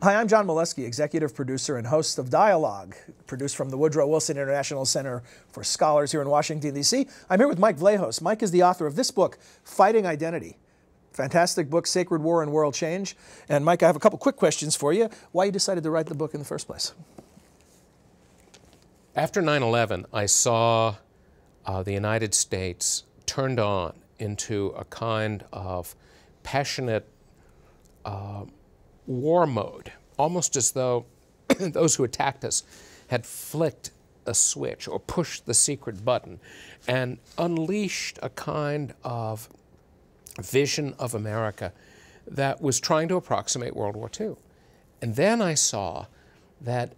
Hi, I'm John Molesky, executive producer and host of Dialogue, produced from the Woodrow Wilson International Center for Scholars here in Washington, D.C. I'm here with Mike Vlahos. Mike is the author of this book, Fighting Identity. Fantastic book, Sacred War and World Change. And Mike, I have a couple quick questions for you. Why you decided to write the book in the first place? After 9/11, I saw the United States turned on into a kind of passionate war mode, almost as though those who attacked us had flicked a switch or pushed the secret button and unleashed a kind of vision of America that was trying to approximate World War II. And then I saw that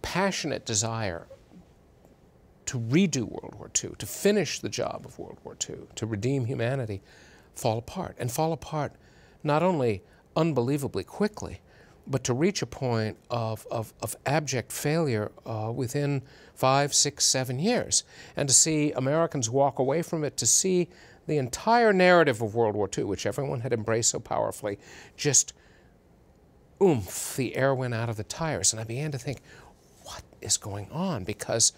passionate desire to redo World War II, to finish the job of World War II, to redeem humanity, fall apart. And fall apart not only unbelievably quickly, but to reach a point of abject failure within 5, 6, 7 years. And to see Americans walk away from it, to see the entire narrative of World War II, which everyone had embraced so powerfully, just oomph, the air went out of the tires. And I began to think, what is going on? Because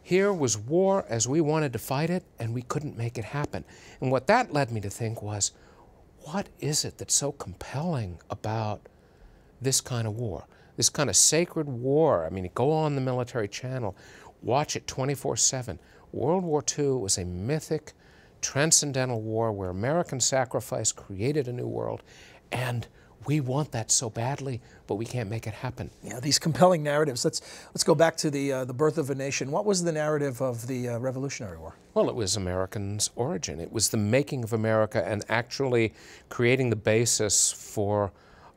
here was war as we wanted to fight it, and we couldn't make it happen. And what that led me to think was, what is it that's so compelling about this kind of war, this kind of sacred war? I mean, go on the military channel, watch it 24/7. World War II was a mythic, transcendental war where American sacrifice created a new world, and we want that so badly, but we can't make it happen. Yeah, these compelling narratives. Let's go back to the birth of a nation. What was the narrative of the Revolutionary War? Well, it was Americans' origin. It was the making of America and actually creating the basis for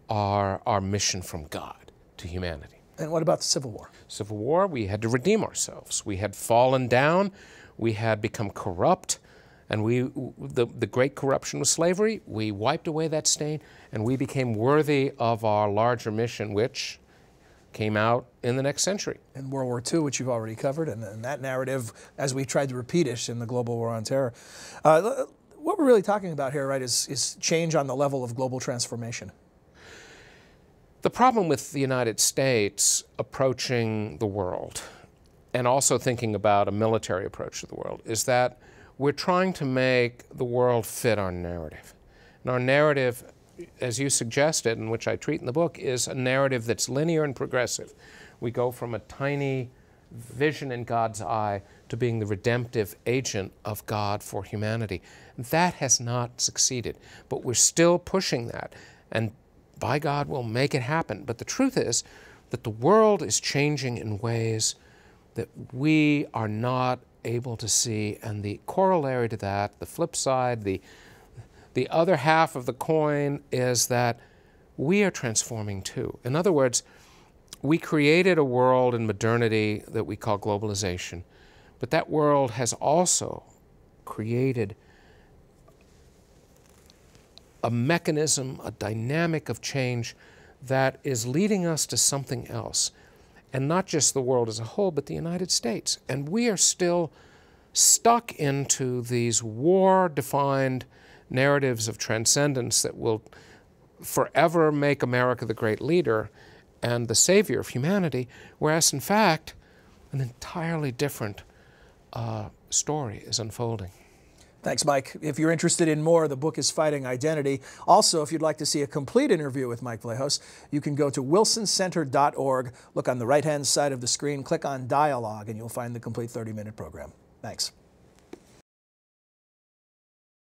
our mission from God to humanity. And what about the Civil War? Civil War, we had to redeem ourselves. We had fallen down. We had become corrupt. And the great corruption was slavery. We wiped away that stain, and we became worthy of our larger mission, which came out in the next century. In World War II, which you've already covered, and that narrative, as we tried to repeat it in the global war on terror. What we're really talking about here, right, is change on the level of global transformation. The problem with the United States approaching the world, and also thinking about a military approach to the world, is that we're trying to make the world fit our narrative. And our narrative, as you suggested, and which I treat in the book, is a narrative that's linear and progressive. We go from a tiny vision in God's eye to being the redemptive agent of God for humanity. That has not succeeded, but we're still pushing that. And by God, we'll make it happen. But the truth is that the world is changing in ways that we are not able to see, and the corollary to that, the flip side, the other half of the coin, is that we are transforming too. In other words, we created a world in modernity that we call globalization, but that world has also created a mechanism, a dynamic of change that is leading us to something else. And not just the world as a whole, but the United States. And we are still stuck into these war-defined narratives of transcendence that will forever make America the great leader and the savior of humanity, whereas in fact, an entirely different story is unfolding. Thanks, Mike. If you're interested in more, the book is Fighting Identity. Also, if you'd like to see a complete interview with Mike Vlahos, you can go to wilsoncenter.org, look on the right-hand side of the screen, click on Dialogue, and you'll find the complete 30-minute program. Thanks.